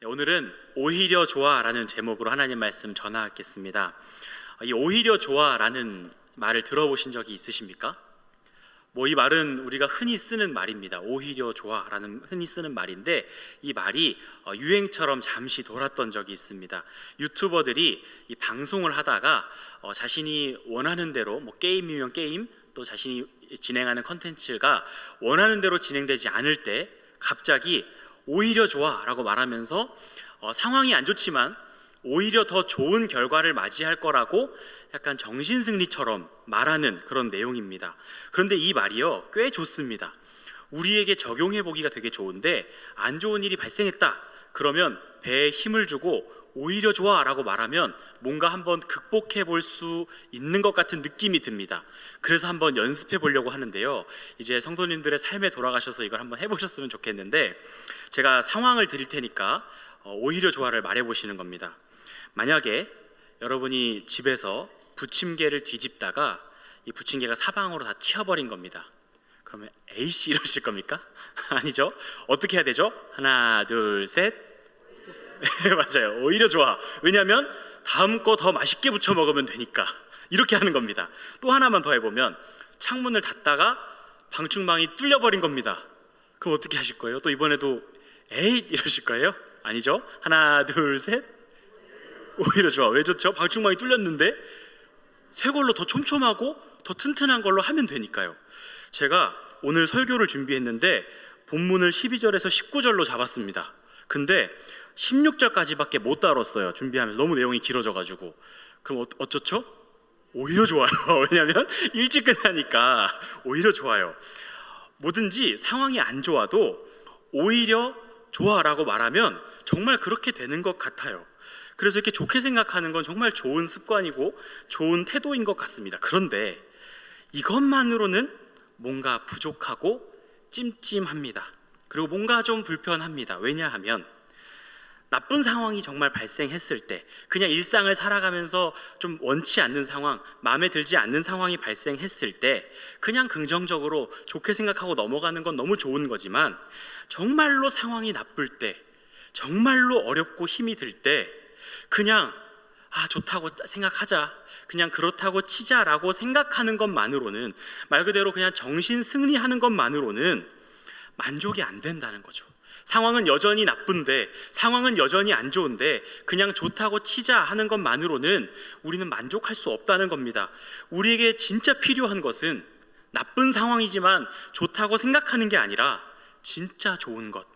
오늘은 오히려 좋아라는 제목으로 하나님 말씀 전하겠습니다. 이 오히려 좋아라는 말을 들어보신 적이 있으십니까? 이 말은 우리가 흔히 쓰는 말입니다. 오히려 좋아라는 흔히 쓰는 말인데 이 말이 유행처럼 잠시 돌았던 적이 있습니다. 유튜버들이 이 방송을 하다가 자신이 원하는 대로 게임이면 게임, 또 자신이 진행하는 컨텐츠가 원하는 대로 진행되지 않을 때 갑자기 오히려 좋아라고 말하면서 상황이 안 좋지만 오히려 더 좋은 결과를 맞이할 거라고 약간 정신승리처럼 말하는 그런 내용입니다. 그런데 이 말이요, 꽤 좋습니다. 우리에게 적용해 보기가 되게 좋은데, 안 좋은 일이 발생했다 그러면 배에 힘을 주고 오히려 좋아라고 말하면 뭔가 한번 극복해 볼 수 있는 것 같은 느낌이 듭니다. 그래서 한번 연습해 보려고 하는데요, 이제 성도님들의 삶에 돌아가셔서 이걸 한번 해보셨으면 좋겠는데, 제가 상황을 드릴 테니까 오히려 좋아를 말해 보시는 겁니다. 만약에 여러분이 집에서 부침개를 뒤집다가 이 부침개가 사방으로 다 튀어버린 겁니다. 그러면 에이씨 이러실 겁니까? 아니죠. 어떻게 해야 되죠? 하나 둘 셋. 네, 맞아요. 오히려 좋아. 왜냐하면 다음 거 더 맛있게 부쳐 먹으면 되니까. 이렇게 하는 겁니다. 또 하나만 더 해보면 창문을 닫다가 방충망이 뚫려버린 겁니다. 그럼 어떻게 하실 거예요? 또 이번에도 에잇 이러실 거예요? 아니죠. 하나 둘 셋. 오히려 좋아. 왜 좋죠? 방충망이 뚫렸는데 새 걸로 더 촘촘하고 더 튼튼한 걸로 하면 되니까요. 제가 오늘 설교를 준비했는데 본문을 12절에서 19절로 잡았습니다. 근데 16절까지밖에 못 다뤘어요. 준비하면서 너무 내용이 길어져가지고. 그럼 어쩌죠? 오히려 좋아요. 왜냐하면 일찍 끝나니까 오히려 좋아요. 뭐든지 상황이 안 좋아도 오히려 좋아라고 말하면 정말 그렇게 되는 것 같아요. 그래서 이렇게 좋게 생각하는 건 정말 좋은 습관이고 좋은 태도인 것 같습니다. 그런데 이것만으로는 뭔가 부족하고 찜찜합니다. 그리고 뭔가 좀 불편합니다. 왜냐하면 나쁜 상황이 정말 발생했을 때, 그냥 일상을 살아가면서 좀 원치 않는 상황, 마음에 들지 않는 상황이 발생했을 때 그냥 긍정적으로 좋게 생각하고 넘어가는 건 너무 좋은 거지만, 정말로 상황이 나쁠 때, 정말로 어렵고 힘이 들 때 그냥 좋다고 생각하자, 그냥 그렇다고 치자라고 생각하는 것만으로는, 말 그대로 그냥 정신 승리하는 것만으로는 만족이 안 된다는 거죠. 상황은 여전히 나쁜데, 상황은 여전히 안 좋은데 그냥 좋다고 치자 하는 것만으로는 우리는 만족할 수 없다는 겁니다. 우리에게 진짜 필요한 것은 나쁜 상황이지만 좋다고 생각하는 게 아니라 진짜 좋은 것,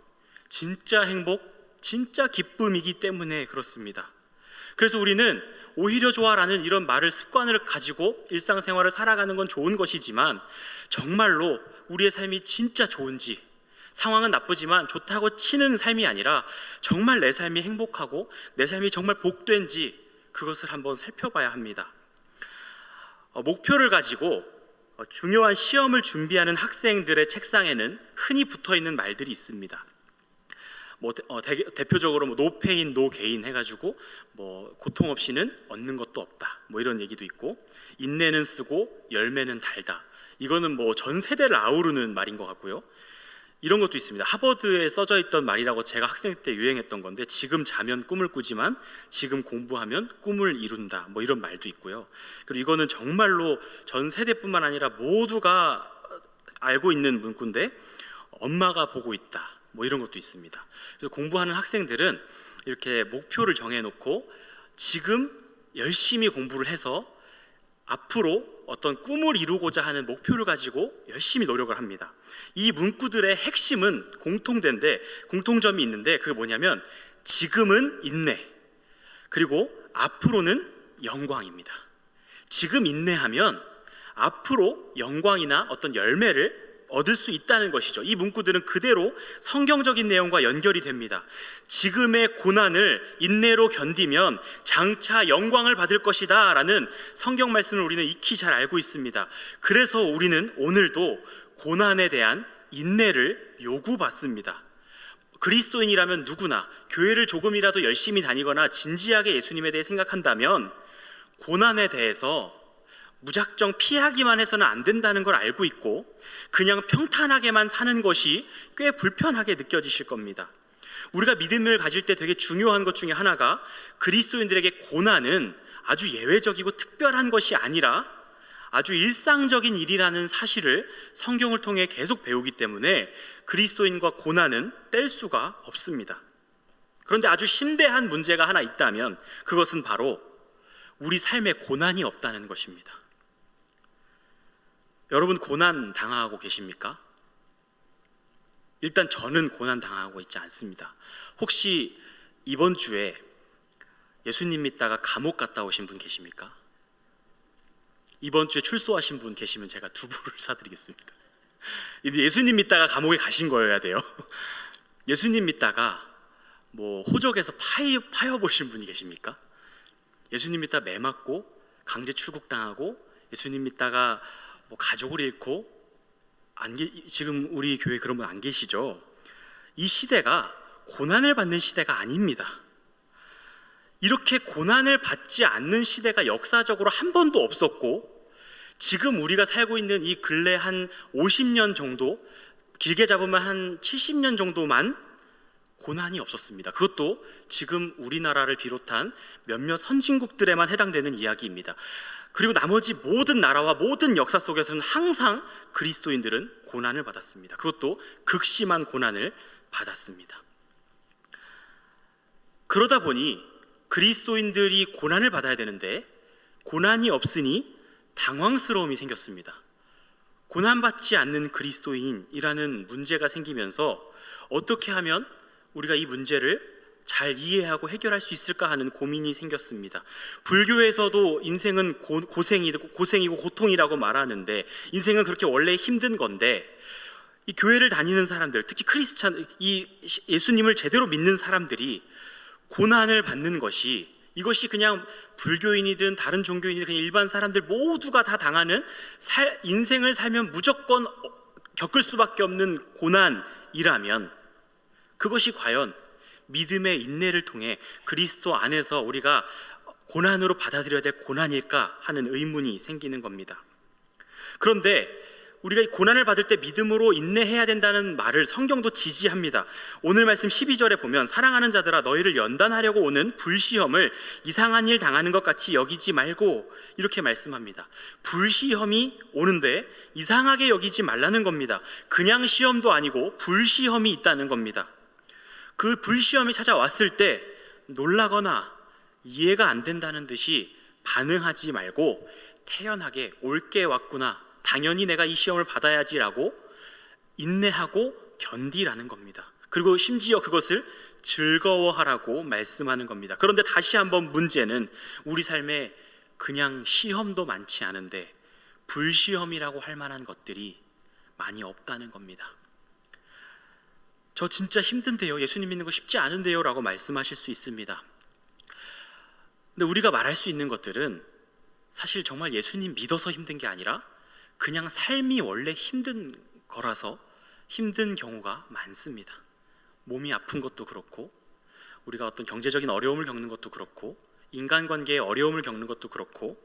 진짜 행복, 진짜 기쁨이기 때문에 그렇습니다. 그래서 우리는 오히려 좋아라는 이런 말을, 습관을 가지고 일상생활을 살아가는 건 좋은 것이지만, 정말로 우리의 삶이 진짜 좋은지, 상황은 나쁘지만 좋다고 치는 삶이 아니라 정말 내 삶이 행복하고 내 삶이 정말 복된지, 그것을 한번 살펴봐야 합니다. 목표를 가지고 중요한 시험을 준비하는 학생들의 책상에는 흔히 붙어있는 말들이 있습니다. 대표적으로 no pain, no gain 해가지고 고통 없이는 얻는 것도 없다, 이런 얘기도 있고, 인내는 쓰고 열매는 달다. 이거는 전 세대를 아우르는 말인 것 같고요. 이런 것도 있습니다. 하버드에 써져 있던 말이라고, 제가 학생 때 유행했던 건데, 지금 자면 꿈을 꾸지만 지금 공부하면 꿈을 이룬다, 이런 말도 있고요. 그리고 이거는 정말로 전 세대뿐만 아니라 모두가 알고 있는 문구인데, 엄마가 보고 있다, 이런 것도 있습니다. 그래서 공부하는 학생들은 이렇게 목표를 정해놓고 지금 열심히 공부를 해서 앞으로 어떤 꿈을 이루고자 하는 목표를 가지고 열심히 노력을 합니다. 이 문구들의 핵심은 공통점이 있는데, 그게 뭐냐면 지금은 인내, 그리고 앞으로는 영광입니다. 지금 인내하면 앞으로 영광이나 어떤 열매를 얻을 수 있다는 것이죠. 이 문구들은 그대로 성경적인 내용과 연결이 됩니다. 지금의 고난을 인내로 견디면 장차 영광을 받을 것이다 라는 성경 말씀을 우리는 익히 잘 알고 있습니다. 그래서 우리는 오늘도 고난에 대한 인내를 요구받습니다. 그리스도인이라면 누구나 교회를 조금이라도 열심히 다니거나 진지하게 예수님에 대해 생각한다면 고난에 대해서 무작정 피하기만 해서는 안 된다는 걸 알고 있고, 그냥 평탄하게만 사는 것이 꽤 불편하게 느껴지실 겁니다. 우리가 믿음을 가질 때 되게 중요한 것 중에 하나가 그리스도인들에게 고난은 아주 예외적이고 특별한 것이 아니라 아주 일상적인 일이라는 사실을 성경을 통해 계속 배우기 때문에 그리스도인과 고난은 뗄 수가 없습니다. 그런데 아주 심대한 문제가 하나 있다면 그것은 바로 우리 삶에 고난이 없다는 것입니다. 여러분, 고난 당하고 계십니까? 일단 저는 고난 당하고 있지 않습니다. 혹시 이번 주에 예수님 믿다가 감옥 갔다 오신 분 계십니까? 이번 주에 출소하신 분 계시면 제가 두부를 사드리겠습니다. 예수님 믿다가 감옥에 가신 거여야 돼요. 예수님 믿다가 호적에서 파여 보신 분이 계십니까? 예수님 믿다 매 맞고 강제 출국당하고 예수님 믿다가 가족을 잃고 지금 우리 교회 그런 분 안 계시죠? 이 시대가 고난을 받는 시대가 아닙니다. 이렇게 고난을 받지 않는 시대가 역사적으로 한 번도 없었고, 지금 우리가 살고 있는 이 근래 한 50년 정도, 길게 잡으면 한 70년 정도만 고난이 없었습니다. 그것도 지금 우리나라를 비롯한 몇몇 선진국들에만 해당되는 이야기입니다. 그리고 나머지 모든 나라와 모든 역사 속에서는 항상 그리스도인들은 고난을 받았습니다. 그것도 극심한 고난을 받았습니다. 그러다 보니 그리스도인들이 고난을 받아야 되는데 고난이 없으니 당황스러움이 생겼습니다. 고난받지 않는 그리스도인이라는 문제가 생기면서 어떻게 하면 우리가 이 문제를 잘 이해하고 해결할 수 있을까 하는 고민이 생겼습니다. 불교에서도 인생은 고생이고 고통이라고 말하는데, 인생은 그렇게 원래 힘든 건데, 이 교회를 다니는 사람들, 특히 이 예수님을 제대로 믿는 사람들이 고난을 받는 것이, 이것이 그냥 불교인이든 다른 종교인이든 그냥 일반 사람들 모두가 다 당하는 인생을 살면 무조건 겪을 수밖에 없는 고난이라면, 그것이 과연 믿음의 인내를 통해 그리스도 안에서 우리가 고난으로 받아들여야 될 고난일까 하는 의문이 생기는 겁니다. 그런데 우리가 이 고난을 받을 때 믿음으로 인내해야 된다는 말을 성경도 지지합니다. 오늘 말씀 12절에 보면, 사랑하는 자들아 너희를 연단하려고 오는 불시험을 이상한 일 당하는 것 같이 여기지 말고, 이렇게 말씀합니다. 불시험이 오는데 이상하게 여기지 말라는 겁니다. 그냥 시험도 아니고 불시험이 있다는 겁니다. 그 불시험이 찾아왔을 때 놀라거나 이해가 안 된다는 듯이 반응하지 말고 태연하게 올게 왔구나, 당연히 내가 이 시험을 받아야지라고 인내하고 견디라는 겁니다. 그리고 심지어 그것을 즐거워하라고 말씀하는 겁니다. 그런데 다시 한번 문제는 우리 삶에 그냥 시험도 많지 않은데 불시험이라고 할 만한 것들이 많이 없다는 겁니다. 저 진짜 힘든데요, 예수님 믿는 거 쉽지 않은데요 라고 말씀하실 수 있습니다. 근데 우리가 말할 수 있는 것들은 사실 정말 예수님 믿어서 힘든 게 아니라 그냥 삶이 원래 힘든 거라서 힘든 경우가 많습니다. 몸이 아픈 것도 그렇고, 우리가 어떤 경제적인 어려움을 겪는 것도 그렇고, 인간관계의 어려움을 겪는 것도 그렇고,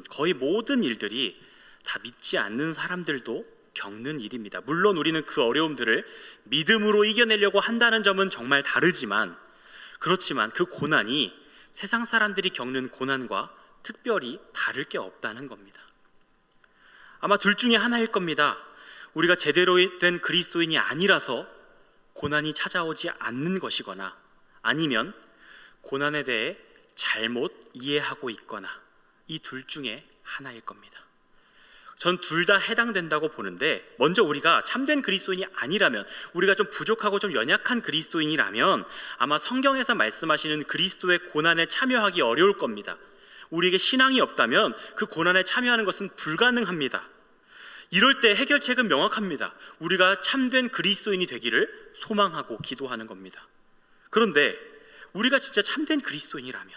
거의 모든 일들이 다 믿지 않는 사람들도 겪는 일입니다. 물론 우리는 그 어려움들을 믿음으로 이겨내려고 한다는 점은 정말 다르지만, 그렇지만 그 고난이 세상 사람들이 겪는 고난과 특별히 다를 게 없다는 겁니다. 아마 둘 중에 하나일 겁니다. 우리가 제대로 된 그리스도인이 아니라서 고난이 찾아오지 않는 것이거나, 아니면 고난에 대해 잘못 이해하고 있거나, 이 둘 중에 하나일 겁니다. 전 둘 다 해당된다고 보는데, 먼저 우리가 참된 그리스도인이 아니라면, 우리가 좀 부족하고 좀 연약한 그리스도인이라면 아마 성경에서 말씀하시는 그리스도의 고난에 참여하기 어려울 겁니다. 우리에게 신앙이 없다면 그 고난에 참여하는 것은 불가능합니다. 이럴 때 해결책은 명확합니다. 우리가 참된 그리스도인이 되기를 소망하고 기도하는 겁니다. 그런데 우리가 진짜 참된 그리스도인이라면,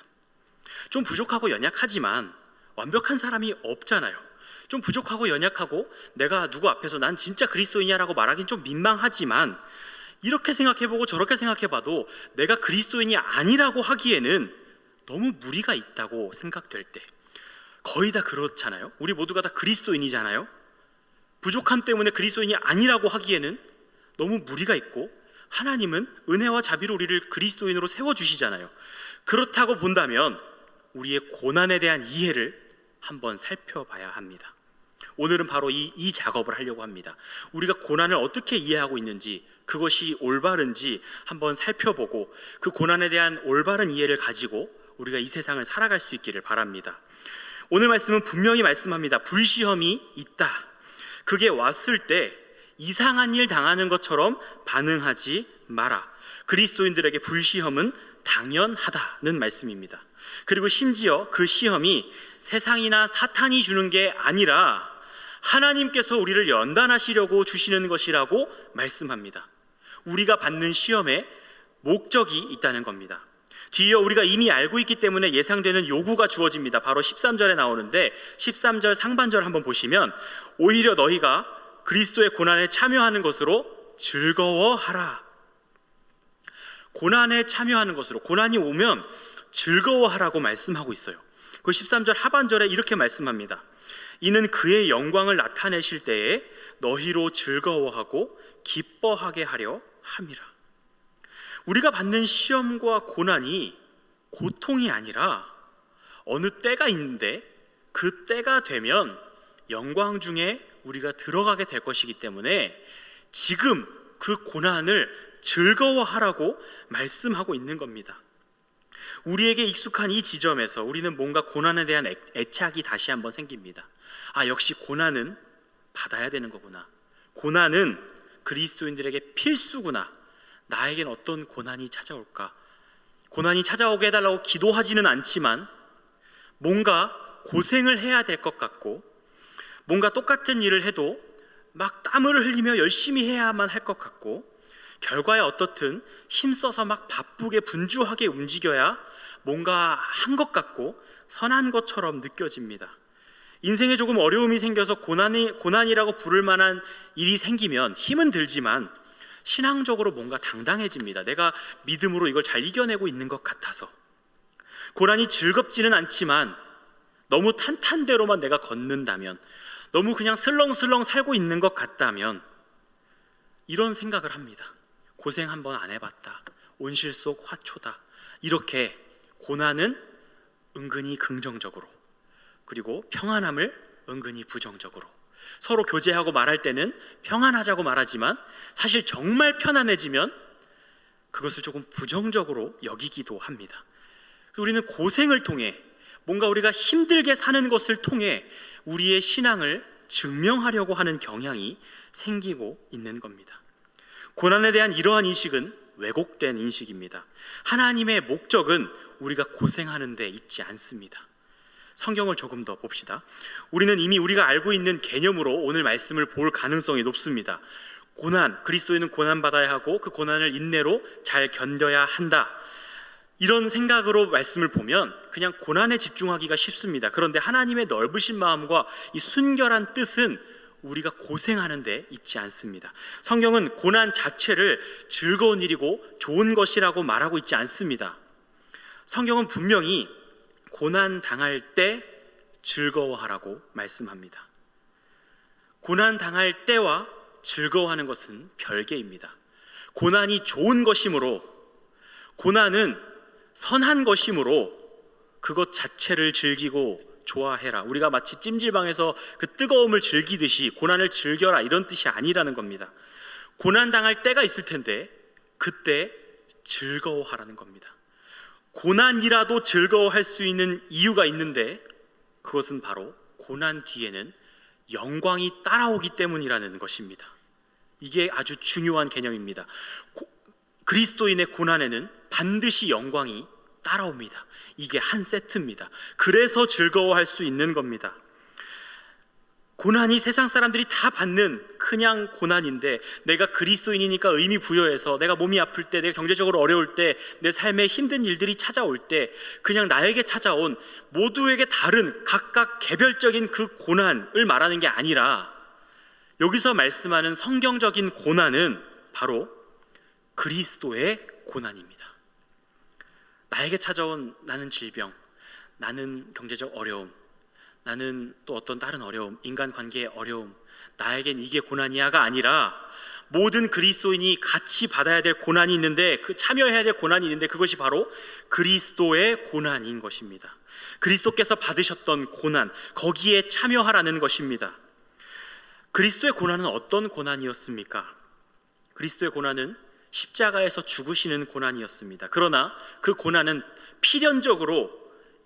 좀 부족하고 연약하지만 완벽한 사람이 없잖아요. 좀 부족하고 연약하고 내가 누구 앞에서 난 진짜 그리스도인이야라고 말하기는 좀 민망하지만, 이렇게 생각해보고 저렇게 생각해봐도 내가 그리스도인이 아니라고 하기에는 너무 무리가 있다고 생각될 때, 거의 다 그렇잖아요. 우리 모두가 다 그리스도인이잖아요. 부족함 때문에 그리스도인이 아니라고 하기에는 너무 무리가 있고, 하나님은 은혜와 자비로 우리를 그리스도인으로 세워주시잖아요. 그렇다고 본다면 우리의 고난에 대한 이해를 한번 살펴봐야 합니다. 오늘은 바로 이 작업을 하려고 합니다. 우리가 고난을 어떻게 이해하고 있는지, 그것이 올바른지 한번 살펴보고 그 고난에 대한 올바른 이해를 가지고 우리가 이 세상을 살아갈 수 있기를 바랍니다. 오늘 말씀은 분명히 말씀합니다. 불시험이 있다. 그게 왔을 때 이상한 일 당하는 것처럼 반응하지 마라. 그리스도인들에게 불시험은 당연하다는 말씀입니다. 그리고 심지어 그 시험이 세상이나 사탄이 주는 게 아니라 하나님께서 우리를 연단하시려고 주시는 것이라고 말씀합니다. 우리가 받는 시험에 목적이 있다는 겁니다. 뒤이어 우리가 이미 알고 있기 때문에 예상되는 요구가 주어집니다. 바로 13절에 나오는데 13절 상반절 한번 보시면 오히려 너희가 그리스도의 고난에 참여하는 것으로 즐거워하라. 고난에 참여하는 것으로, 고난이 오면 즐거워하라고 말씀하고 있어요. 그 13절 하반절에 이렇게 말씀합니다. 이는 그의 영광을 나타내실 때에 너희로 즐거워하고 기뻐하게 하려 함이라. 우리가 받는 시험과 고난이 고통이 아니라 어느 때가 있는데 그 때가 되면 영광 중에 우리가 들어가게 될 것이기 때문에 지금 그 고난을 즐거워하라고 말씀하고 있는 겁니다. 우리에게 익숙한 이 지점에서 우리는 뭔가 고난에 대한 애착이 다시 한번 생깁니다. 아, 역시 고난은 받아야 되는 거구나. 고난은 그리스도인들에게 필수구나. 나에겐 어떤 고난이 찾아올까? 고난이 찾아오게 해달라고 기도하지는 않지만 뭔가 고생을 해야 될 것 같고, 뭔가 똑같은 일을 해도 막 땀을 흘리며 열심히 해야만 할 것 같고, 결과에 어떻든 힘써서 막 바쁘게 분주하게 움직여야 뭔가 한 것 같고 선한 것처럼 느껴집니다. 인생에 조금 어려움이 생겨서 고난이라고 부를 만한 일이 생기면 힘은 들지만 신앙적으로 뭔가 당당해집니다. 내가 믿음으로 이걸 잘 이겨내고 있는 것 같아서. 고난이 즐겁지는 않지만 너무 탄탄대로만 내가 걷는다면, 너무 그냥 슬렁슬렁 살고 있는 것 같다면 이런 생각을 합니다. 고생 한번 안 해봤다. 온실 속 화초다. 이렇게 고난은 은근히 긍정적으로, 그리고 평안함을 은근히 부정적으로, 서로 교제하고 말할 때는 평안하자고 말하지만 사실 정말 편안해지면 그것을 조금 부정적으로 여기기도 합니다. 우리는 고생을 통해, 뭔가 우리가 힘들게 사는 것을 통해 우리의 신앙을 증명하려고 하는 경향이 생기고 있는 겁니다. 고난에 대한 이러한 인식은 왜곡된 인식입니다. 하나님의 목적은 우리가 고생하는 데 있지 않습니다. 성경을 조금 더 봅시다. 우리는 이미 우리가 알고 있는 개념으로 오늘 말씀을 볼 가능성이 높습니다. 고난, 그리스도인은 고난받아야 하고 그 고난을 인내로 잘 견뎌야 한다. 이런 생각으로 말씀을 보면 그냥 고난에 집중하기가 쉽습니다. 그런데 하나님의 넓으신 마음과 이 순결한 뜻은 우리가 고생하는 데 있지 않습니다. 성경은 고난 자체를 즐거운 일이고 좋은 것이라고 말하고 있지 않습니다. 성경은 분명히 고난 당할 때 즐거워하라고 말씀합니다. 고난 당할 때와 즐거워하는 것은 별개입니다. 고난이 좋은 것이므로, 고난은 선한 것이므로 그것 자체를 즐기고 좋아해라. 우리가 마치 찜질방에서 그 뜨거움을 즐기듯이 고난을 즐겨라, 이런 뜻이 아니라는 겁니다. 고난 당할 때가 있을 텐데 그때 즐거워하라는 겁니다. 고난이라도 즐거워할 수 있는 이유가 있는데 그것은 바로 고난 뒤에는 영광이 따라오기 때문이라는 것입니다. 이게 아주 중요한 개념입니다. 그리스도인의 고난에는 반드시 영광이 따라옵니다. 이게 한 세트입니다. 그래서 즐거워할 수 있는 겁니다. 고난이 세상 사람들이 다 받는 그냥 고난인데, 내가 그리스도인이니까 의미 부여해서 내가 몸이 아플 때, 내가 경제적으로 어려울 때, 내 삶에 힘든 일들이 찾아올 때 그냥 나에게 찾아온 모두에게 다른 각각 개별적인 그 고난을 말하는 게 아니라, 여기서 말씀하는 성경적인 고난은 바로 그리스도의 고난입니다. 나에게 찾아온 나는 질병, 나는 경제적 어려움, 나는 또 어떤 다른 어려움, 인간관계의 어려움, 나에겐 이게 고난이야가 아니라 모든 그리스도인이 같이 받아야 될 고난이 있는데, 참여해야 될 고난이 있는데, 그것이 바로 그리스도의 고난인 것입니다. 그리스도께서 받으셨던 고난, 거기에 참여하라는 것입니다. 그리스도의 고난은 어떤 고난이었습니까? 그리스도의 고난은 십자가에서 죽으시는 고난이었습니다. 그러나 그 고난은 필연적으로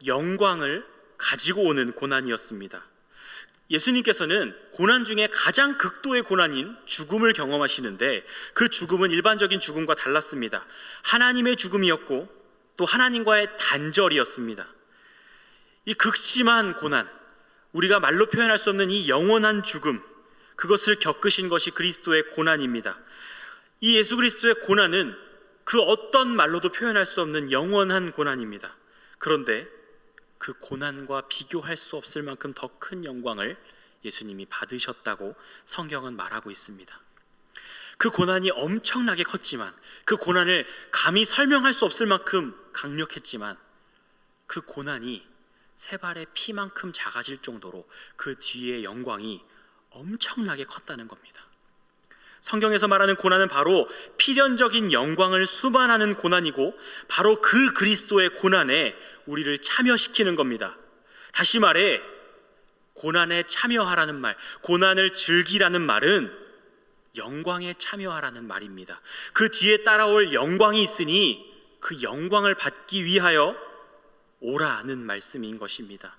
영광을 가지고 오는 고난이었습니다. 예수님께서는 고난 중에 가장 극도의 고난인 죽음을 경험하시는데, 그 죽음은 일반적인 죽음과 달랐습니다. 하나님의 죽음이었고 또 하나님과의 단절이었습니다. 이 극심한 고난, 우리가 말로 표현할 수 없는 이 영원한 죽음, 그것을 겪으신 것이 그리스도의 고난입니다. 이 예수 그리스도의 고난은 그 어떤 말로도 표현할 수 없는 영원한 고난입니다. 그런데 그 고난과 비교할 수 없을 만큼 더 큰 영광을 예수님이 받으셨다고 성경은 말하고 있습니다. 그 고난이 엄청나게 컸지만, 그 고난을 감히 설명할 수 없을 만큼 강력했지만, 그 고난이 세 발의 피만큼 작아질 정도로 그 뒤의 영광이 엄청나게 컸다는 겁니다. 성경에서 말하는 고난은 바로 필연적인 영광을 수반하는 고난이고, 바로 그 그리스도의 고난에 우리를 참여시키는 겁니다. 다시 말해, 고난에 참여하라는 말, 고난을 즐기라는 말은 영광에 참여하라는 말입니다. 그 뒤에 따라올 영광이 있으니 그 영광을 받기 위하여 오라는 말씀인 것입니다.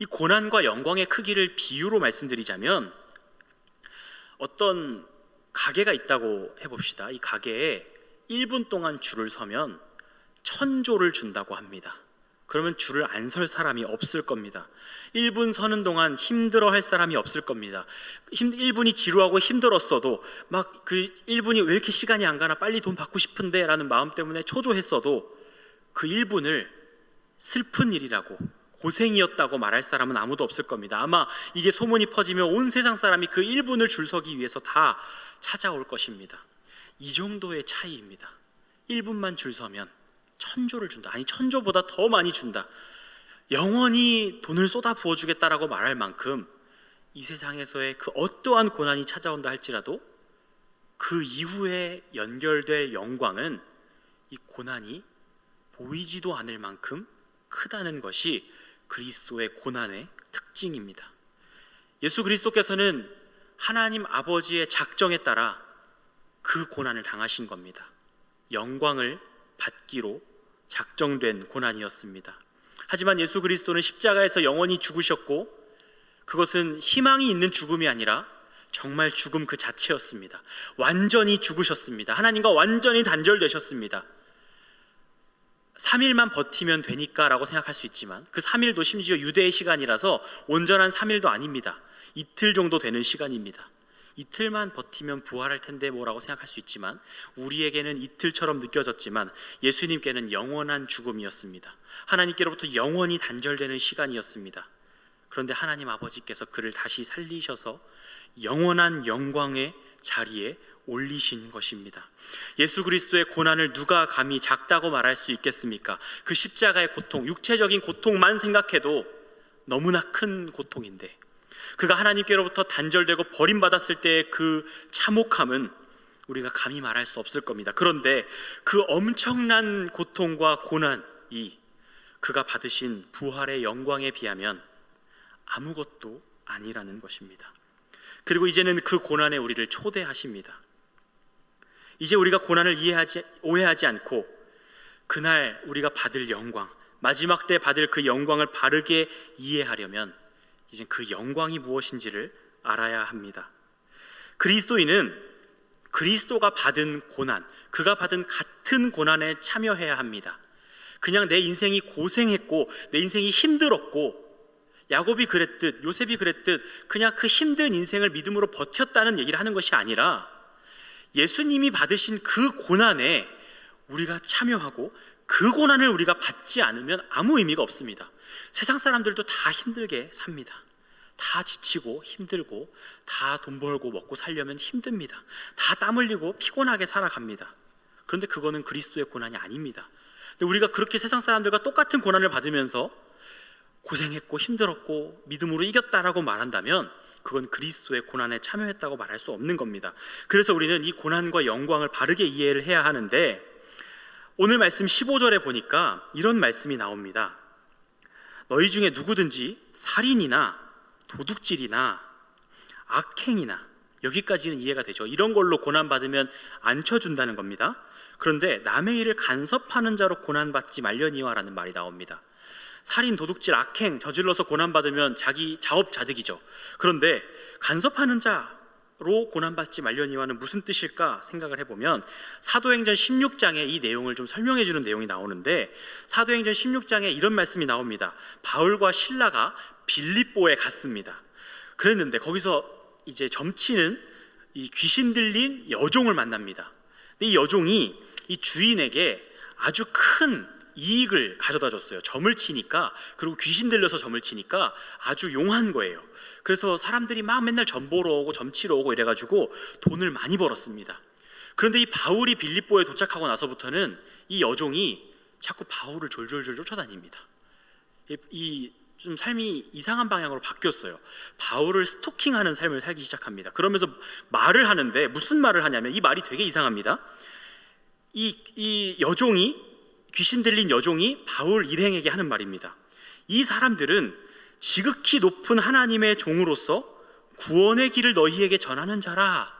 이 고난과 영광의 크기를 비유로 말씀드리자면, 어떤 가게가 있다고 해봅시다. 이 가게에 1분 동안 줄을 서면 1,000조를 준다고 합니다. 그러면 줄을 안 설 사람이 없을 겁니다. 1분 서는 동안 힘들어할 사람이 없을 겁니다. 1분이 지루하고 힘들었어도 막 그 1분이 왜 이렇게 시간이 안 가나, 빨리 돈 받고 싶은데 라는 마음 때문에 초조했어도 그 1분을 슬픈 일이라고, 고생이었다고 말할 사람은 아무도 없을 겁니다. 아마 이게 소문이 퍼지면 온 세상 사람이 그 1분을 줄 서기 위해서 다 찾아올 것입니다. 이 정도의 차이입니다. 1분만 줄 서면 1,000조를 준다. 아니, 1,000조보다 더 많이 준다. 영원히 돈을 쏟아 부어주겠다라고 말할 만큼 이 세상에서의 그 어떠한 고난이 찾아온다 할지라도 그 이후에 연결될 영광은 이 고난이 보이지도 않을 만큼 크다는 것이 그리스도의 고난의 특징입니다. 예수 그리스도께서는 하나님 아버지의 작정에 따라 그 고난을 당하신 겁니다. 영광을 받기로 작정된 고난이었습니다. 하지만 예수 그리스도는 십자가에서 영원히 죽으셨고, 그것은 희망이 있는 죽음이 아니라 정말 죽음 그 자체였습니다. 완전히 죽으셨습니다. 하나님과 완전히 단절되셨습니다. 3일만 버티면 되니까 라고 생각할 수 있지만, 그 3일도 심지어 유대의 시간이라서 온전한 3일도 아닙니다. 이틀 정도 되는 시간입니다. 이틀만 버티면 부활할 텐데 뭐라고 생각할 수 있지만, 우리에게는 이틀처럼 느껴졌지만 예수님께는 영원한 죽음이었습니다. 하나님께로부터 영원히 단절되는 시간이었습니다. 그런데 하나님 아버지께서 그를 다시 살리셔서 영원한 영광의 자리에 올리신 것입니다. 예수 그리스도의 고난을 누가 감히 작다고 말할 수 있겠습니까? 그 십자가의 고통, 육체적인 고통만 생각해도 너무나 큰 고통인데, 그가 하나님께로부터 단절되고 버림받았을 때의 그 참혹함은 우리가 감히 말할 수 없을 겁니다. 그런데 그 엄청난 고통과 고난이 그가 받으신 부활의 영광에 비하면 아무것도 아니라는 것입니다. 그리고 이제는 그 고난에 우리를 초대하십니다. 이제 우리가 고난을 오해하지 않고 그날 우리가 받을 영광, 마지막 때 받을 그 영광을 바르게 이해하려면 이제 그 영광이 무엇인지를 알아야 합니다. 그리스도인은 그리스도가 받은 고난, 그가 받은 같은 고난에 참여해야 합니다. 그냥 내 인생이 고생했고 내 인생이 힘들었고 야곱이 그랬듯 요셉이 그랬듯 그냥 그 힘든 인생을 믿음으로 버텼다는 얘기를 하는 것이 아니라, 예수님이 받으신 그 고난에 우리가 참여하고 그 고난을 우리가 받지 않으면 아무 의미가 없습니다. 세상 사람들도 다 힘들게 삽니다. 다 지치고 힘들고 다 돈 벌고 먹고 살려면 힘듭니다. 다 땀 흘리고 피곤하게 살아갑니다. 그런데 그거는 그리스도의 고난이 아닙니다. 근데 우리가 그렇게 세상 사람들과 똑같은 고난을 받으면서 고생했고 힘들었고 믿음으로 이겼다라고 말한다면 그건 그리스도의 고난에 참여했다고 말할 수 없는 겁니다. 그래서 우리는 이 고난과 영광을 바르게 이해를 해야 하는데, 오늘 말씀 15절에 보니까 이런 말씀이 나옵니다. 너희 중에 누구든지 살인이나 도둑질이나 악행이나, 여기까지는 이해가 되죠. 이런 걸로 고난받으면 안 쳐준다는 겁니다. 그런데 남의 일을 간섭하는 자로 고난받지 말려니와라는 말이 나옵니다. 살인, 도둑질, 악행 저질러서 고난받으면 자기 자업자득이죠. 그런데 간섭하는 자로 고난받지 말려니와는 무슨 뜻일까 생각을 해보면, 사도행전 16장에 이 내용을 좀 설명해 주는 내용이 나오는데, 사도행전 16장에 이런 말씀이 나옵니다. 바울과 실라가 빌립보에 갔습니다. 그랬는데 거기서 이제 점치는 이 귀신 들린 여종을 만납니다. 근데 이 여종이 이 주인에게 아주 큰 이익을 가져다 줬어요. 점을 치니까, 그리고 귀신 들려서 점을 치니까 아주 용한 거예요. 그래서 사람들이 막 맨날 점 보러 오고 점 치러 오고 이래가지고 돈을 많이 벌었습니다. 그런데 이 바울이 빌립보에 도착하고 나서부터는 이 여종이 자꾸 바울을 졸졸졸 쫓아다닙니다. 이 좀 삶이 이상한 방향으로 바뀌었어요. 바울을 스토킹하는 삶을 살기 시작합니다. 그러면서 말을 하는데, 무슨 말을 하냐면 이 말이 되게 이상합니다. 이 여종이, 귀신 들린 여종이 바울 일행에게 하는 말입니다. 이 사람들은 지극히 높은 하나님의 종으로서 구원의 길을 너희에게 전하는 자라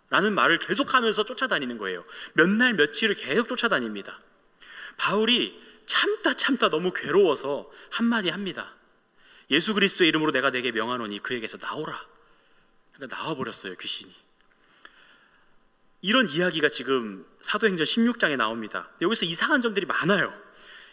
라는 말을 계속하면서 쫓아다니는 거예요. 몇 날 며칠을 계속 쫓아다닙니다. 바울이 참다 너무 괴로워서 한마디 합니다. 예수 그리스도의 이름으로 내가 내게 명하노니 그에게서 나오라. 그러니까 나와버렸어요, 귀신이. 이런 이야기가 지금 사도행전 16장에 나옵니다. 여기서 이상한 점들이 많아요.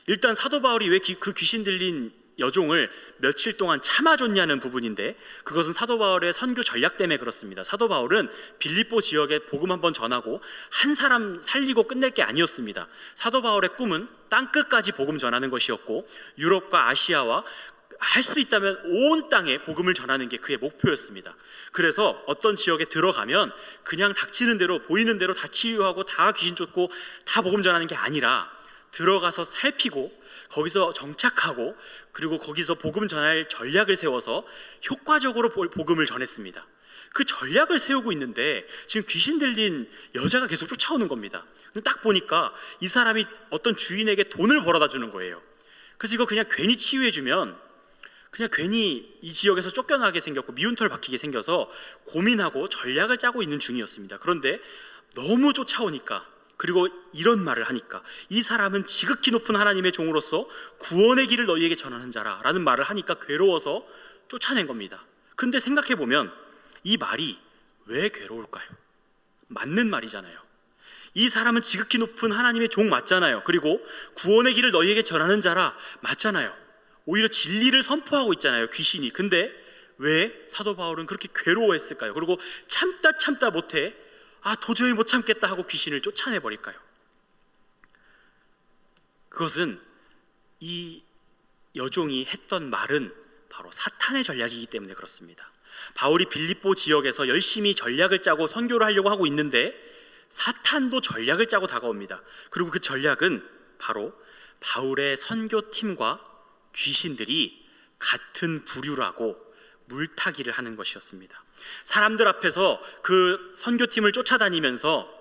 일단 사도 바울이 왜 그 귀신 들린 여종을 며칠 동안 참아줬냐는 부분인데, 그것은 사도 바울의 선교 전략 때문에 그렇습니다. 사도 바울은 빌립보 지역에 복음 한번 전하고 한 사람 살리고 끝낼 게 아니었습니다. 사도 바울의 꿈은 땅끝까지 복음 전하는 것이었고, 유럽과 아시아와 할 수 있다면 온 땅에 복음을 전하는 게 그의 목표였습니다. 그래서 어떤 지역에 들어가면 그냥 닥치는 대로, 보이는 대로 다 치유하고 다 귀신 쫓고 다 복음 전하는 게 아니라, 들어가서 살피고 거기서 정착하고, 그리고 거기서 복음 전할 전략을 세워서 효과적으로 복음을 전했습니다. 그 전략을 세우고 있는데 지금 귀신 들린 여자가 계속 쫓아오는 겁니다. 딱 보니까 이 사람이 어떤 주인에게 돈을 벌어다 주는 거예요. 그래서 이거 그냥 괜히 치유해주면 그냥 괜히 이 지역에서 쫓겨나게 생겼고 미운털 박히게 생겨서 고민하고 전략을 짜고 있는 중이었습니다. 그런데 너무 쫓아오니까, 그리고 이런 말을 하니까, 이 사람은 지극히 높은 하나님의 종으로서 구원의 길을 너희에게 전하는 자라 라는 말을 하니까 괴로워서 쫓아낸 겁니다. 근데 생각해보면 이 말이 왜 괴로울까요? 맞는 말이잖아요. 이 사람은 지극히 높은 하나님의 종 맞잖아요. 그리고 구원의 길을 너희에게 전하는 자라 맞잖아요. 오히려 진리를 선포하고 있잖아요, 귀신이. 근데 왜 사도 바울은 그렇게 괴로워했을까요? 그리고 참다 못해 도저히 못 참겠다 하고 귀신을 쫓아내버릴까요? 그것은 이 여종이 했던 말은 바로 사탄의 전략이기 때문에 그렇습니다. 바울이 빌립보 지역에서 열심히 전략을 짜고 선교를 하려고 하고 있는데 사탄도 전략을 짜고 다가옵니다. 그리고 그 전략은 바로 바울의 선교팀과 귀신들이 같은 부류라고 물타기를 하는 것이었습니다. 사람들 앞에서 그 선교팀을 쫓아다니면서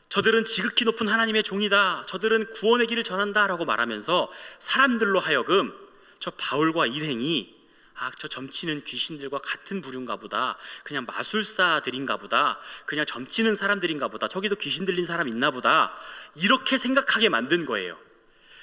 저들은 지극히 높은 하나님의 종이다, 저들은 구원의 길을 전한다 라고 말하면서 사람들로 하여금 저 바울과 일행이 저 점치는 귀신들과 같은 부류인가 보다, 그냥 마술사들인가 보다, 그냥 점치는 사람들인가 보다, 저기도 귀신 들린 사람 있나 보다, 이렇게 생각하게 만든 거예요.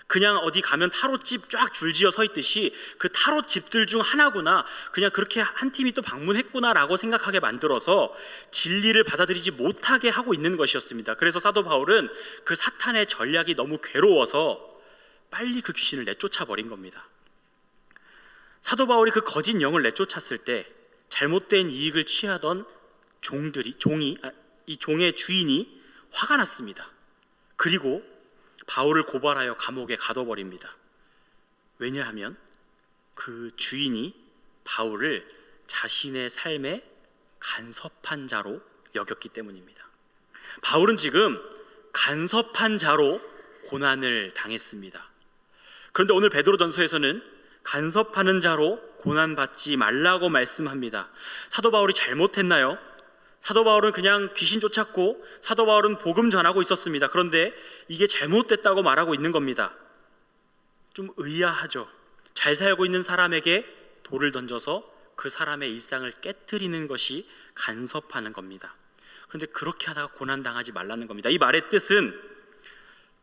그냥 어디 가면 타로집 쫙 줄지어 서 있듯이 그 타로집들 중 하나구나, 그냥 그렇게 한 팀이 또 방문했구나 라고 생각하게 만들어서 진리를 받아들이지 못하게 하고 있는 것이었습니다. 그래서 사도 바울은 그 사탄의 전략이 너무 괴로워서 빨리 그 귀신을 내쫓아 버린 겁니다. 사도 바울이 그 거짓 영을 내쫓았을 때 잘못된 이익을 취하던 이 종의 주인이 화가 났습니다. 그리고 바울을 고발하여 감옥에 가둬버립니다. 왜냐하면 그 주인이 바울을 자신의 삶에 간섭한 자로 여겼기 때문입니다. 바울은 지금 간섭한 자로 고난을 당했습니다. 그런데 오늘 베드로전서에서는 간섭하는 자로 고난받지 말라고 말씀합니다. 사도 바울이 잘못했나요? 사도 바울은 그냥 귀신 쫓았고 사도 바울은 복음 전하고 있었습니다. 그런데 이게 잘못됐다고 말하고 있는 겁니다. 좀 의아하죠. 잘 살고 있는 사람에게 돌을 던져서 그 사람의 일상을 깨트리는 것이 간섭하는 겁니다. 그런데 그렇게 하다가 고난당하지 말라는 겁니다. 이 말의 뜻은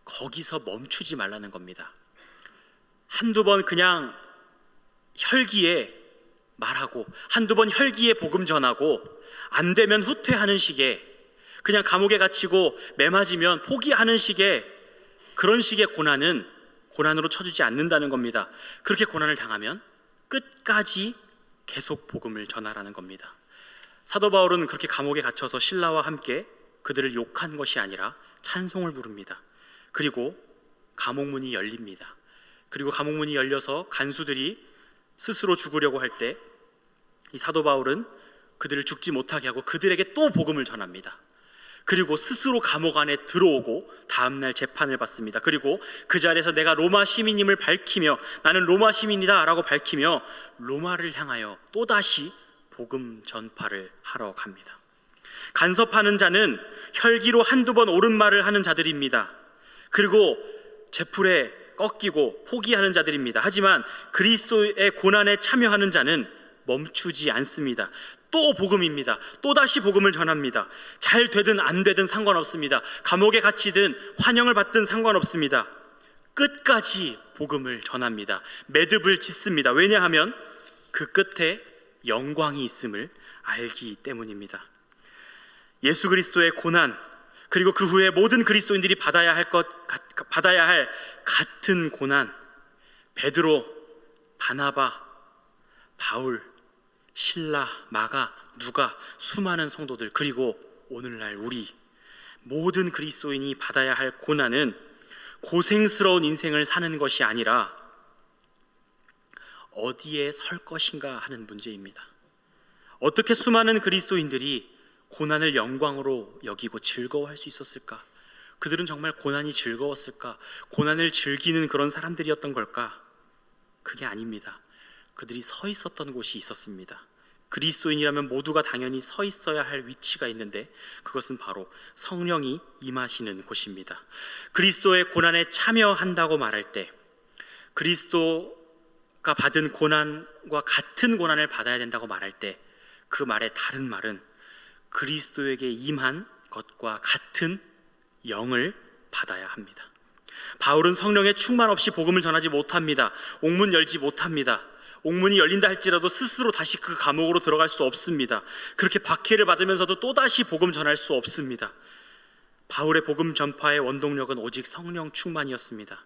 거기서 멈추지 말라는 겁니다. 한두 번 그냥 혈기에 말하고 한두 번 혈기에 복음 전하고 안 되면 후퇴하는 식의, 그냥 감옥에 갇히고 매맞으면 포기하는 식의 그런 식의 고난은 고난으로 쳐주지 않는다는 겁니다. 그렇게 고난을 당하면 끝까지 계속 복음을 전하라는 겁니다. 사도 바울은 그렇게 감옥에 갇혀서 신라와 함께 그들을 욕한 것이 아니라 찬송을 부릅니다. 그리고 감옥문이 열립니다. 그리고 감옥문이 열려서 간수들이 스스로 죽으려고 할 때 이 사도 바울은 그들을 죽지 못하게 하고 그들에게 또 복음을 전합니다. 그리고 스스로 감옥 안에 들어오고 다음날 재판을 받습니다. 그리고 그 자리에서 내가 로마 시민임을 밝히며 나는 로마 시민이다 라고 밝히며 로마를 향하여 또다시 복음 전파를 하러 갑니다. 간섭하는 자는 혈기로 한두 번 옳은 말을 하는 자들입니다. 그리고 제풀에 꺾이고 포기하는 자들입니다. 하지만 그리스도의 고난에 참여하는 자는 멈추지 않습니다. 또 복음입니다. 또다시 복음을 전합니다. 잘 되든 안 되든 상관없습니다. 감옥에 갇히든 환영을 받든 상관없습니다. 끝까지 복음을 전합니다. 매듭을 짓습니다. 왜냐하면 그 끝에 영광이 있음을 알기 때문입니다. 예수 그리스도의 고난, 그리고 그 후에 모든 그리스도인들이 받아야 할 같은 고난, 베드로, 바나바, 바울, 실라, 마가, 누가, 수많은 성도들, 그리고 오늘날 우리 모든 그리스도인이 받아야 할 고난은 고생스러운 인생을 사는 것이 아니라 어디에 설 것인가 하는 문제입니다. 어떻게 수많은 그리스도인들이 고난을 영광으로 여기고 즐거워할 수 있었을까? 그들은 정말 고난이 즐거웠을까? 고난을 즐기는 그런 사람들이었던 걸까? 그게 아닙니다. 그들이 서 있었던 곳이 있었습니다. 그리스도인이라면 모두가 당연히 서 있어야 할 위치가 있는데 그것은 바로 성령이 임하시는 곳입니다. 그리스도의 고난에 참여한다고 말할 때 그리스도가 받은 고난과 같은 고난을 받아야 된다고 말할 때 그 말의 다른 말은 그리스도에게 임한 것과 같은 영을 받아야 합니다. 바울은 성령의 충만 없이 복음을 전하지 못합니다. 옥문 열지 못합니다. 옥문이 열린다 할지라도 스스로 다시 그 감옥으로 들어갈 수 없습니다. 그렇게 박해를 받으면서도 또다시 복음 전할 수 없습니다. 바울의 복음 전파의 원동력은 오직 성령 충만이었습니다.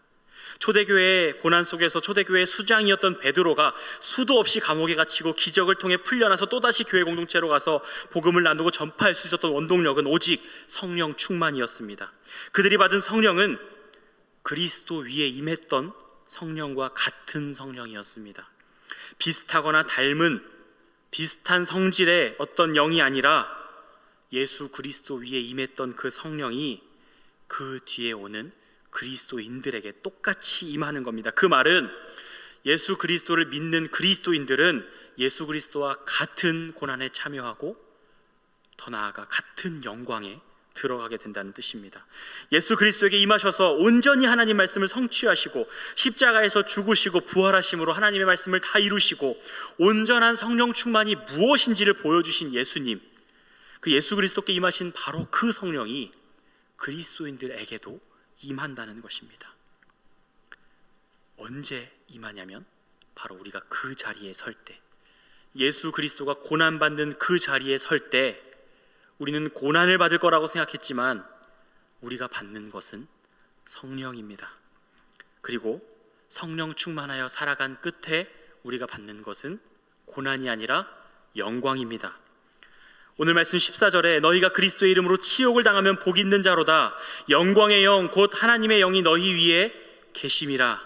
초대교회의 고난 속에서 초대교회의 수장이었던 베드로가 수도 없이 감옥에 갇히고 기적을 통해 풀려나서 또다시 교회 공동체로 가서 복음을 나누고 전파할 수 있었던 원동력은 오직 성령 충만이었습니다. 그들이 받은 성령은 그리스도 위에 임했던 성령과 같은 성령이었습니다. 비슷하거나 닮은 비슷한 성질의 어떤 영이 아니라 예수 그리스도 위에 임했던 그 성령이 그 뒤에 오는 그리스도인들에게 똑같이 임하는 겁니다. 그 말은 예수 그리스도를 믿는 그리스도인들은 예수 그리스도와 같은 고난에 참여하고 더 나아가 같은 영광에 들어가게 된다는 뜻입니다. 예수 그리스도에게 임하셔서 온전히 하나님 말씀을 성취하시고 십자가에서 죽으시고 부활하심으로 하나님의 말씀을 다 이루시고 온전한 성령 충만이 무엇인지를 보여주신 예수님, 그 예수 그리스도께 임하신 바로 그 성령이 그리스도인들에게도 임한다는 것입니다. 언제 임하냐면 바로 우리가 그 자리에 설 때, 예수 그리스도가 고난받는 그 자리에 설 때 우리는 고난을 받을 거라고 생각했지만 우리가 받는 것은 성령입니다. 그리고 성령 충만하여 살아간 끝에 우리가 받는 것은 고난이 아니라 영광입니다. 오늘 말씀 14절에 너희가 그리스도의 이름으로 치욕을 당하면 복 있는 자로다. 영광의 영 곧 하나님의 영이 너희 위에 계심이라.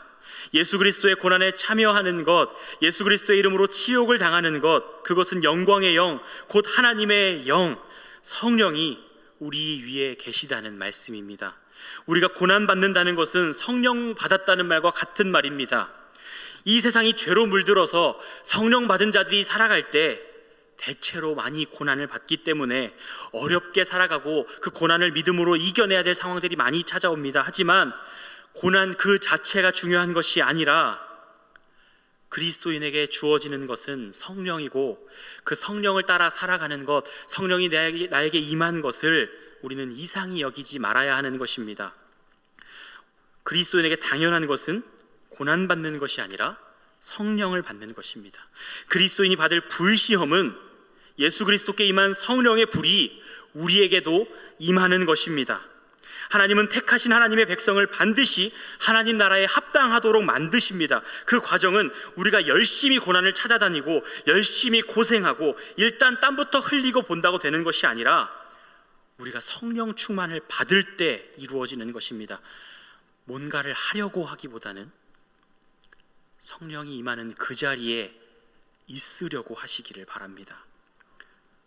예수 그리스도의 고난에 참여하는 것, 예수 그리스도의 이름으로 치욕을 당하는 것, 그것은 영광의 영 곧 하나님의 영, 성령이 우리 위에 계시다는 말씀입니다. 우리가 고난 받는다는 것은 성령 받았다는 말과 같은 말입니다. 이 세상이 죄로 물들어서 성령 받은 자들이 살아갈 때 대체로 많이 고난을 받기 때문에 어렵게 살아가고 그 고난을 믿음으로 이겨내야 될 상황들이 많이 찾아옵니다. 하지만 고난 그 자체가 중요한 것이 아니라 그리스도인에게 주어지는 것은 성령이고 그 성령을 따라 살아가는 것, 성령이 나에게 임한 것을 우리는 이상히 여기지 말아야 하는 것입니다. 그리스도인에게 당연한 것은 고난받는 것이 아니라 성령을 받는 것입니다. 그리스도인이 받을 불시험은 예수 그리스도께 임한 성령의 불이 우리에게도 임하는 것입니다. 하나님은 택하신 하나님의 백성을 반드시 하나님 나라에 합당하도록 만드십니다. 그 과정은 우리가 열심히 고난을 찾아다니고 열심히 고생하고 일단 땀부터 흘리고 본다고 되는 것이 아니라 우리가 성령 충만을 받을 때 이루어지는 것입니다. 뭔가를 하려고 하기보다는 성령이 임하는 그 자리에 있으려고 하시기를 바랍니다.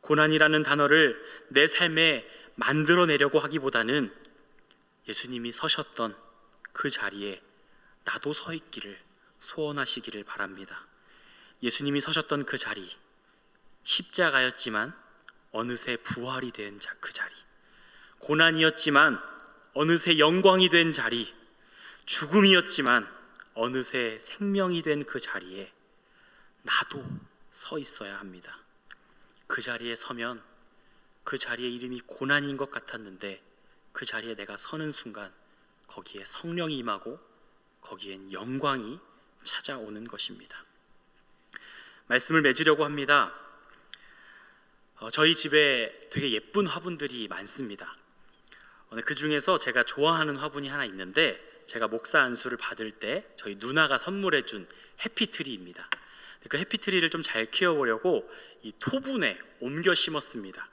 고난이라는 단어를 내 삶에 만들어내려고 하기보다는 예수님이 서셨던 그 자리에 나도 서 있기를 소원하시기를 바랍니다. 예수님이 서셨던 그 자리, 십자가였지만 어느새 부활이 된 그 자리, 고난이었지만 어느새 영광이 된 자리, 죽음이었지만 어느새 생명이 된 그 자리에 나도 서 있어야 합니다. 그 자리에 서면 그 자리의 이름이 고난인 것 같았는데 그 자리에 내가 서는 순간 거기에 성령이 임하고 거기엔 영광이 찾아오는 것입니다. 말씀을 맺으려고 합니다. 저희 집에 되게 예쁜 화분들이 많습니다. 그 중에서 제가 좋아하는 화분이 하나 있는데 제가 목사 안수를 받을 때 저희 누나가 선물해 준 해피트리입니다. 그 해피트리를 좀 잘 키워보려고 이 토분에 옮겨 심었습니다.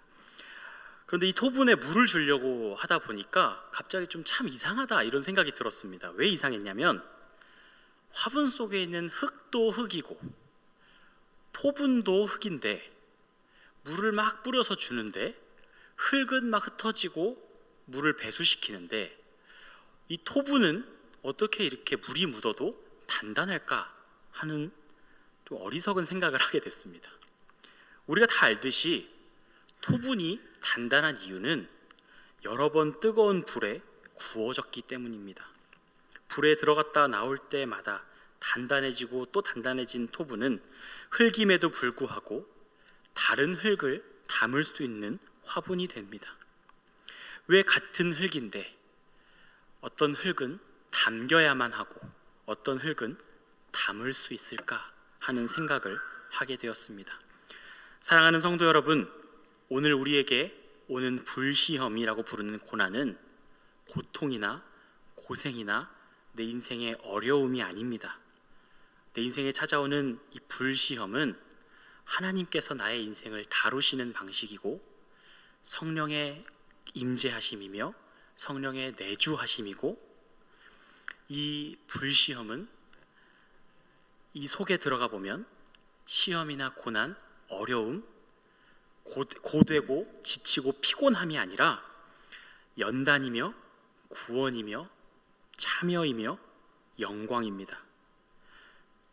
그런데 이 토분에 물을 주려고 하다 보니까 갑자기 좀 참 이상하다 이런 생각이 들었습니다. 왜 이상했냐면 화분 속에 있는 흙도 흙이고 토분도 흙인데 물을 막 뿌려서 주는데 흙은 막 흩어지고 물을 배수시키는데 이 토분은 어떻게 이렇게 물이 묻어도 단단할까 하는 좀 어리석은 생각을 하게 됐습니다. 우리가 다 알듯이 토분이 단단한 이유는 여러 번 뜨거운 불에 구워졌기 때문입니다. 불에 들어갔다 나올 때마다 단단해지고 또 단단해진 토분은 흙임에도 불구하고 다른 흙을 담을 수 있는 화분이 됩니다. 왜 같은 흙인데 어떤 흙은 담겨야만 하고 어떤 흙은 담을 수 있을까 하는 생각을 하게 되었습니다. 사랑하는 성도 여러분, 오늘 우리에게 오는 불시험이라고 부르는 고난은 고통이나 고생이나 내 인생의 어려움이 아닙니다. 내 인생에 찾아오는 이 불시험은 하나님께서 나의 인생을 다루시는 방식이고 성령의 임재하심이며 성령의 내주하심이고 이 불시험은 이 속에 들어가 보면 시험이나 고난, 어려움, 고되고 지치고 피곤함이 아니라 연단이며 구원이며 참여이며 영광입니다.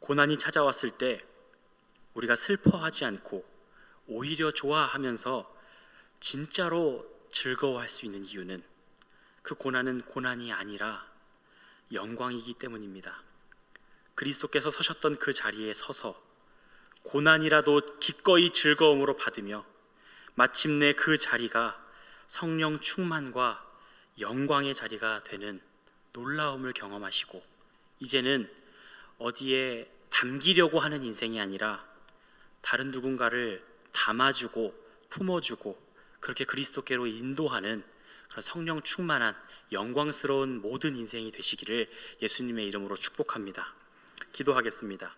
고난이 찾아왔을 때 우리가 슬퍼하지 않고 오히려 좋아하면서 진짜로 즐거워할 수 있는 이유는 그 고난은 고난이 아니라 영광이기 때문입니다. 그리스도께서 서셨던 그 자리에 서서 고난이라도 기꺼이 즐거움으로 받으며 마침내 그 자리가 성령 충만과 영광의 자리가 되는 놀라움을 경험하시고 이제는 어디에 담기려고 하는 인생이 아니라 다른 누군가를 담아주고 품어주고 그렇게 그리스도께로 인도하는 그런 성령 충만한 영광스러운 모든 인생이 되시기를 예수님의 이름으로 축복합니다. 기도하겠습니다.